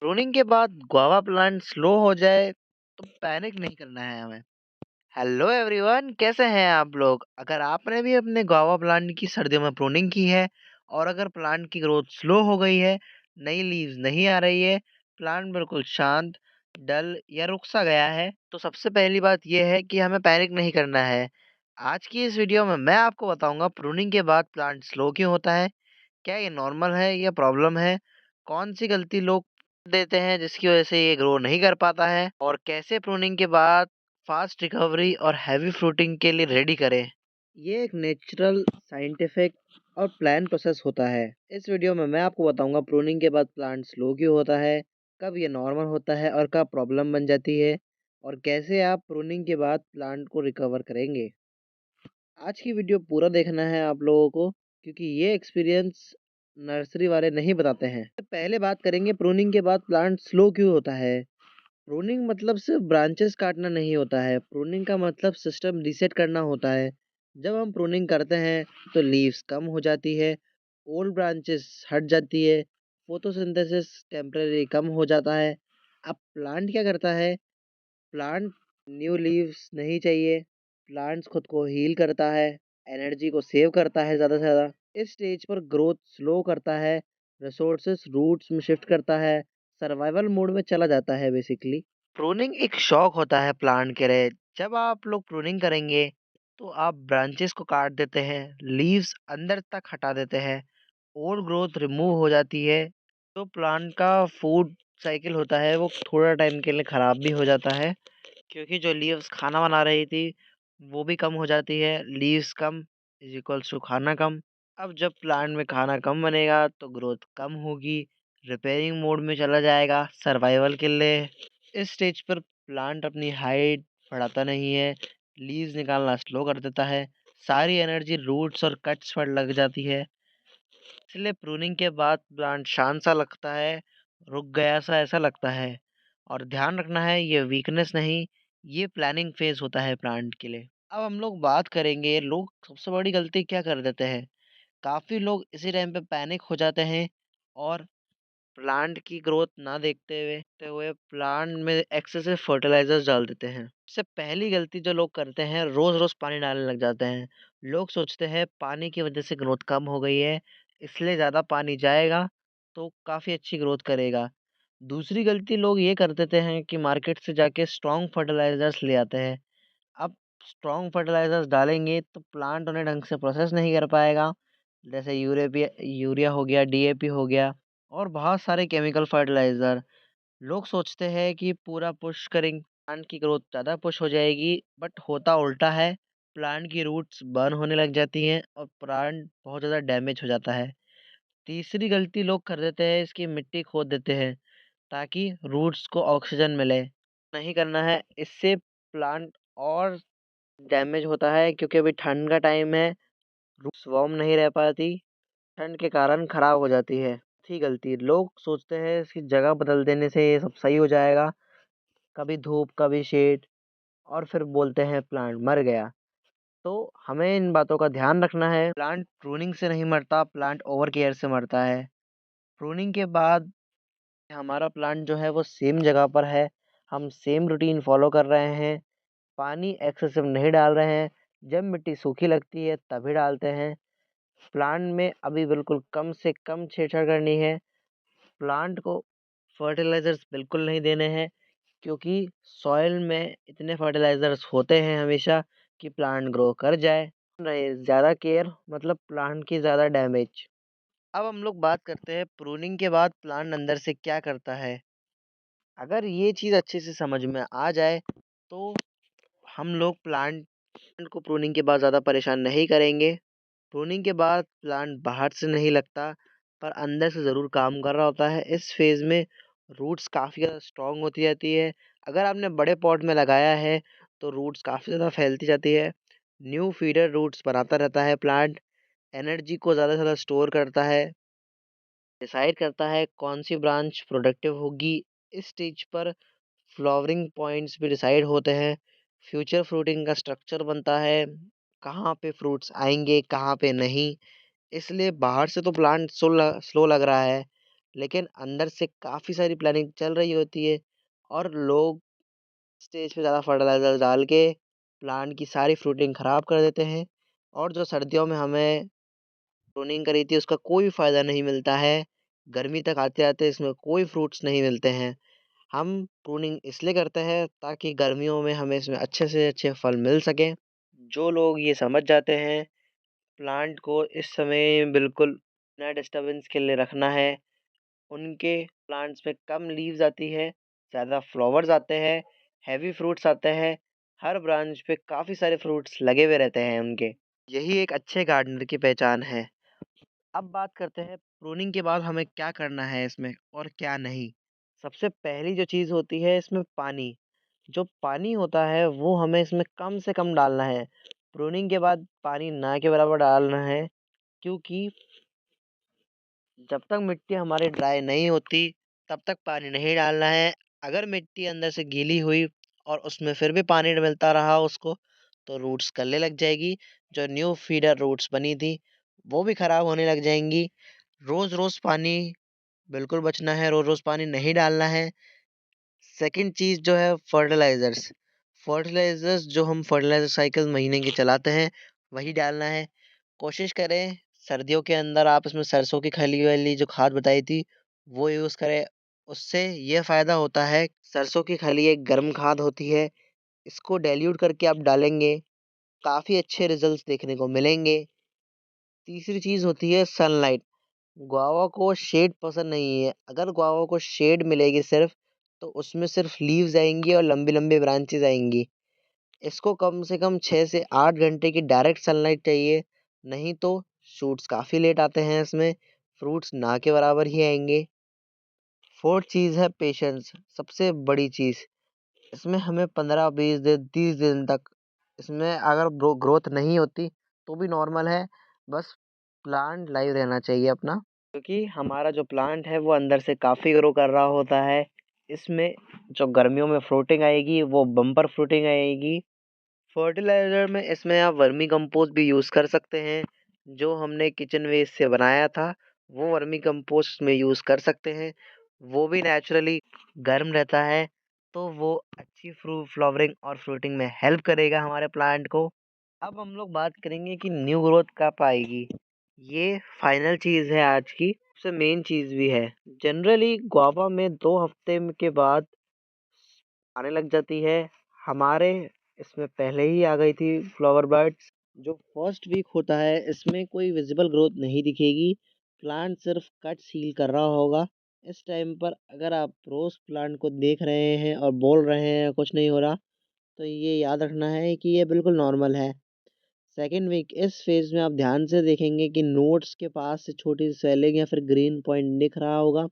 Pruning के बाद guava plant slow हो जाए तो पैनिक नहीं करना है हमें। हेलो एवरीवन, कैसे हैं आप लोग? अगर आपने भी अपने गुआवा प्लांट की सर्दियों में प्रूनिंग की है और अगर प्लांट की ग्रोथ स्लो हो गई है, नई लीव्स नहीं आ रही है, प्लांट बिल्कुल शांत, डल या रुक सा गया है, तो सबसे पहली बात यह है कि हमें पैनिक नहीं करना है। आज की इस वीडियो में मैं आपको बताऊंगा प्रूनिंग के बाद प्लांट स्लो क्यों होता है, क्या ये नॉर्मल है या प्रॉब्लम है? कौन सी गलती लोग देते हैं जिसकी वजह से ये ग्रो नहीं कर पाता है? और कैसे प्रूनिंग के बाद फास्ट रिकवरी और हैवी फ्रूटिंग के लिए रेडी करें? ये एक नेचुरल, साइंटिफिक और प्लान प्रोसेस होता है। इस वीडियो में मैं आपको बताऊंगा प्रूनिंग के बाद प्लांट स्लो क्यों होता है, कब ये नॉर्मल होता है और कब प्रॉब्लम बन जाती है, और कैसे आप प्रूनिंग के बाद प्लांट को रिकवर करेंगे। आज की वीडियो पूरा देखना है आप लोगों को, क्योंकि ये एक्सपीरियंस नर्सरी वाले नहीं बताते हैं। तो पहले बात करेंगे प्रूनिंग के बाद प्लांट स्लो क्यों होता है। प्रूनिंग मतलब सिर्फ ब्रांचेस काटना नहीं होता है, प्रूनिंग का मतलब सिस्टम रीसेट करना होता है। जब हम प्रूनिंग करते हैं तो लीव्स कम हो जाती है, ओल्ड ब्रांचेस हट जाती है, फोटोसिंथेसिस टेम्परेरी कम हो जाता है। अब प्लांट क्या करता है? प्लांट न्यू लीव्स नहीं चाहिए, प्लांट्स खुद को हील करता है, एनर्जी को सेव करता है ज़्यादा से ज़्यादा। इस स्टेज पर ग्रोथ स्लो करता है, रिसोर्सेस रूट्स में शिफ्ट करता है, सर्वाइवल मोड में चला जाता है बेसिकली। प्रूनिंग एक शौक होता है प्लांट के लिए। जब आप लोग प्रूनिंग करेंगे तो आप ब्रांचेस को काट देते हैं, लीव्स अंदर तक हटा देते हैं, ओल्ड ग्रोथ रिमूव हो जाती है। तो प्लांट का फूड साइकिल होता है वो थोड़ा टाइम के लिए ख़राब भी हो जाता है, क्योंकि जो लीव्स खाना बना रही थी वो भी कम हो जाती है। लीव्स कम इज इक्वल्स टू खाना कम। अब जब प्लांट में खाना कम बनेगा तो ग्रोथ कम होगी, रिपेयरिंग मोड में चला जाएगा सर्वाइवल के लिए। इस स्टेज पर प्लांट अपनी हाइट बढ़ाता नहीं है, लीव्स निकालना स्लो कर देता है, सारी एनर्जी रूट्स और कट्स पर लग जाती है। इसलिए प्रूनिंग के बाद प्लांट शांत सा लगता है, रुक गया सा ऐसा लगता है। और ध्यान रखना है, ये वीकनेस नहीं, ये प्लानिंग फेज होता है प्लांट के लिए। अब हम लोग बात करेंगे लोग सबसे बड़ी गलती क्या कर देते हैं। काफ़ी लोग इसी टाइम पे पैनिक हो जाते हैं और प्लांट की ग्रोथ ना देखते हुए प्लांट में एक्सेसिव फर्टिलाइजर्स डाल देते हैं। इससे पहली गलती जो लोग करते हैं, रोज रोज पानी डालने लग जाते हैं। लोग सोचते हैं पानी की वजह से ग्रोथ कम हो गई है, इसलिए ज़्यादा पानी जाएगा तो काफ़ी अच्छी ग्रोथ करेगा। दूसरी गलती लोग ये कर देते हैं कि मार्केट से जाके स्ट्रॉन्ग फर्टिलाइजर्स ले आते हैं। अब स्ट्रॉन्ग फर्टिलाइजर्स डालेंगे तो प्लांट उन्हें ढंग से प्रोसेस नहीं कर पाएगा, जैसे यूरेपिया यूरिया हो गया, डीएपी हो गया और बहुत सारे केमिकल फर्टिलाइज़र। लोग सोचते हैं कि पूरा पुश करेंगे प्लांट की ग्रोथ ज़्यादा पुश हो जाएगी, बट होता उल्टा है। प्लांट की रूट्स बर्न होने लग जाती हैं और प्लांट बहुत ज़्यादा डैमेज हो जाता है। तीसरी गलती लोग कर देते हैं, इसकी मिट्टी खोद देते हैं ताकि रूट्स को ऑक्सीजन मिले। नहीं करना है, इससे प्लांट और डैमेज होता है, क्योंकि अभी ठंड का टाइम है, रूट्स वार्म नहीं रह पाती, ठंड के कारण खराब हो जाती है। चौथी गलती, लोग सोचते हैं इसकी जगह बदल देने से ये सब सही हो जाएगा, कभी धूप कभी शेड, और फिर बोलते हैं प्लांट मर गया। तो हमें इन बातों का ध्यान रखना है। प्लांट प्रूनिंग से नहीं मरता, प्लांट ओवर केयर से मरता है। प्रूनिंग के बाद हमारा प्लांट जो है वो सेम जगह पर है, हम सेम रूटीन फॉलो कर रहे हैं, पानी एक्सेसिव नहीं डाल रहे हैं, जब मिट्टी सूखी लगती है तभी डालते हैं। प्लांट में अभी बिल्कुल कम से कम छेड़छाड़ करनी है। प्लांट को फर्टिलाइज़र्स बिल्कुल नहीं देने हैं, क्योंकि सॉइल में इतने फर्टिलाइज़र्स होते हैं हमेशा कि प्लांट ग्रो कर जाए। रहे ज़्यादा केयर मतलब प्लांट की ज़्यादा डैमेज। अब हम लोग बात करते हैं प्रूनिंग के बाद प्लांट अंदर से क्या करता है। अगर ये चीज़ अच्छे से समझ में आ जाए तो हम लोग प्लांट को प्रूनिंग के बाद ज़्यादा परेशान नहीं करेंगे। प्रूनिंग के बाद प्लांट बाहर से नहीं लगता, पर अंदर से ज़रूर काम कर रहा होता है। इस फेज़ में रूट्स काफ़ी ज़्यादा स्ट्रॉन्ग होती जाती है। अगर आपने बड़े पॉट में लगाया है तो रूट्स काफ़ी ज़्यादा फैलती जाती है। न्यू फीडर रूट्स बनाता रहता है प्लांट, एनर्जी को ज़्यादा से ज़्यादा स्टोर करता है, डिसाइड करता है कौन सी ब्रांच प्रोडक्टिव होगी। इस स्टेज पर फ्लावरिंग पॉइंट्स भी डिसाइड होते हैं, फ्यूचर फ्रूटिंग का स्ट्रक्चर बनता है, कहाँ पे फ्रूट्स आएँगे, कहाँ पे नहीं। इसलिए बाहर से तो प्लांट स्लो लग रहा है, लेकिन अंदर से काफ़ी सारी प्लानिंग चल रही होती है और लोग स्टेज पे ज़्यादा फर्टिलाइज़र डाल के प्लांट की सारी फ्रूटिंग ख़राब कर देते हैं और जो सर्दियों में हमें प्रूनिंग करी थी उसका कोई फ़ायदा नहीं मिलता है। गर्मी तक आते-आते इसमें कोई फ्रूट्स नहीं मिलते हैं। हम प्रूनिंग इसलिए करते हैं ताकि गर्मियों में हमें इसमें अच्छे से अच्छे फल मिल सकें। जो लोग ये समझ जाते हैं प्लांट को इस समय बिल्कुल बिना डिस्टर्बेंस के लिए रखना है, उनके प्लांट्स पे कम लीव्स आती है, ज़्यादा फ्लावर्स आते हैं, हैवी फ्रूट्स आते हैं, हर ब्रांच पे काफ़ी सारे फ्रूट्स लगे हुए रहते हैं उनके। यही एक अच्छे गार्डनर की पहचान है। अब बात करते हैं प्रूनिंग के बाद हमें क्या करना है इसमें और क्या नहीं। सबसे पहली जो चीज़ होती है इसमें पानी। जो पानी होता है वो हमें इसमें कम से कम डालना है। प्रूनिंग के बाद पानी ना के बराबर डालना है क्योंकि जब तक मिट्टी हमारी ड्राई नहीं होती तब तक पानी नहीं डालना है। अगर मिट्टी अंदर से गीली हुई और उसमें फिर भी पानी मिलता रहा उसको तो रूट्स गलने लग जाएगी। जो न्यू फीडर रूट्स बनी थी वो भी खराब होने लग जाएंगी। रोज़ रोज़ पानी बिल्कुल बचना है, रोज़ रोज़ पानी नहीं डालना है। सेकंड चीज़ जो है फर्टिलाइज़र्स। फर्टिलाइज़र्स जो हम फर्टिलाइज़र साइकिल महीने की चलाते हैं वही डालना है। कोशिश करें सर्दियों के अंदर आप इसमें सरसों की खली वाली जो खाद बताई थी वो यूज़ करें। उससे ये फ़ायदा होता है सरसों की खली एक गर्म खाद होती है, इसको डाइल्यूट करके आप डालेंगे, काफ़ी अच्छे रिज़ल्ट्स देखने को मिलेंगे। तीसरी चीज़ होती है सनलाइट। गुआवा को शेड पसंद नहीं है। अगर गुआवा को शेड मिलेगी सिर्फ तो उसमें सिर्फ लीव्स आएंगी और लंबी लंबी ब्रांचेस आएंगी। इसको कम से कम 6 से 8 घंटे की डायरेक्ट सनलाइट चाहिए, नहीं तो शूट्स काफ़ी लेट आते हैं इसमें, फ्रूट्स ना के बराबर ही आएंगे। फोर्थ चीज़ है पेशेंस, सबसे बड़ी चीज़। इसमें हमें 15 20 दिन 30 दिन तक इसमें अगर ग्रोथ नहीं होती तो भी नॉर्मल है। बस प्लांट लाइव रहना चाहिए अपना, क्योंकि हमारा जो प्लांट है वो अंदर से काफ़ी ग्रो कर रहा होता है। इसमें जो गर्मियों में फ्रूटिंग आएगी वो बम्पर फ्रूटिंग आएगी। फर्टिलाइज़र में इसमें आप वर्मी कंपोस्ट भी यूज़ कर सकते हैं। जो हमने किचन वेस्ट से बनाया था वो वर्मी कंपोस्ट में यूज़ कर सकते हैं। वो भी नेचुरली गर्म रहता है तो वो अच्छी फ्लावरिंग और फ्रूटिंग में हेल्प करेगा हमारे प्लांट को। अब हम लोग बात करेंगे कि न्यू ग्रोथ कब आएगी। ये फाइनल चीज़ है आज की, सबसे मेन चीज़ भी है। जनरली गुआवा में 2 हफ्ते के बाद आने लग जाती है। हमारे इसमें पहले ही आ गई थी फ्लावर बर्ड्स। जो फर्स्ट वीक होता है इसमें कोई विजिबल ग्रोथ नहीं दिखेगी, प्लांट सिर्फ कट सील कर रहा होगा। इस टाइम पर अगर आप रोज़ प्लांट को देख रहे हैं और बोल रहे हैं कुछ नहीं हो रहा तो ये याद रखना है कि ये बिल्कुल नॉर्मल है। सेकेंड वीक इस फेज़ में आप ध्यान से देखेंगे कि नोट्स के पास से छोटी स्वेलिंग या फिर ग्रीन पॉइंट दिख रहा होगा।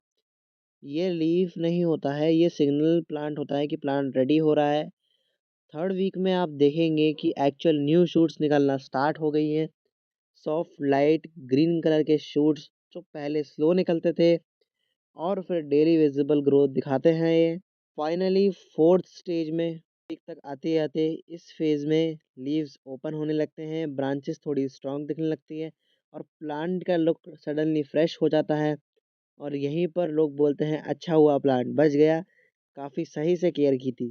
ये लीफ नहीं होता है, ये सिग्नल प्लांट होता है कि प्लांट रेडी हो रहा है। थर्ड वीक में आप देखेंगे कि एक्चुअल न्यू शूट्स निकलना स्टार्ट हो गई हैं। सॉफ्ट लाइट ग्रीन कलर के शूट्स जो पहले स्लो निकलते थे और फिर डेली विजिबल ग्रोथ दिखाते हैं ये। फाइनली फोर्थ स्टेज में पीक तक आते आते इस फेज़ में लीव्स ओपन होने लगते हैं, ब्रांचेस थोड़ी स्ट्रांग दिखने लगती है और प्लांट का लुक सडनली फ्रेश हो जाता है। और यहीं पर लोग बोलते हैं अच्छा हुआ प्लांट बच गया, काफ़ी सही से केयर की थी।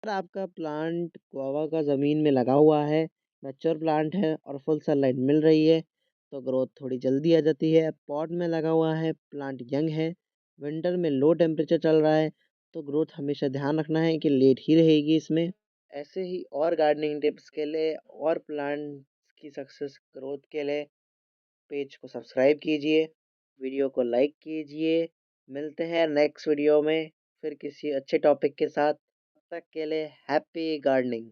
अगर आपका प्लांट गुआवा का ज़मीन में लगा हुआ है, मैच्योर प्लांट है और फुल सनलाइट मिल रही है तो ग्रोथ थोड़ी जल्दी आ जाती है। पॉट में लगा हुआ है, प्लांट यंग है, विंटर में लो टेम्परेचर चल रहा है तो ग्रोथ हमेशा ध्यान रखना है कि लेट ही रहेगी इसमें। ऐसे ही और गार्डनिंग टिप्स के लिए और प्लांट की सक्सेस ग्रोथ के लिए पेज को सब्सक्राइब कीजिए, वीडियो को लाइक कीजिए। मिलते हैं नेक्स्ट वीडियो में फिर किसी अच्छे टॉपिक के साथ। तब तक के लिए हैप्पी गार्डनिंग।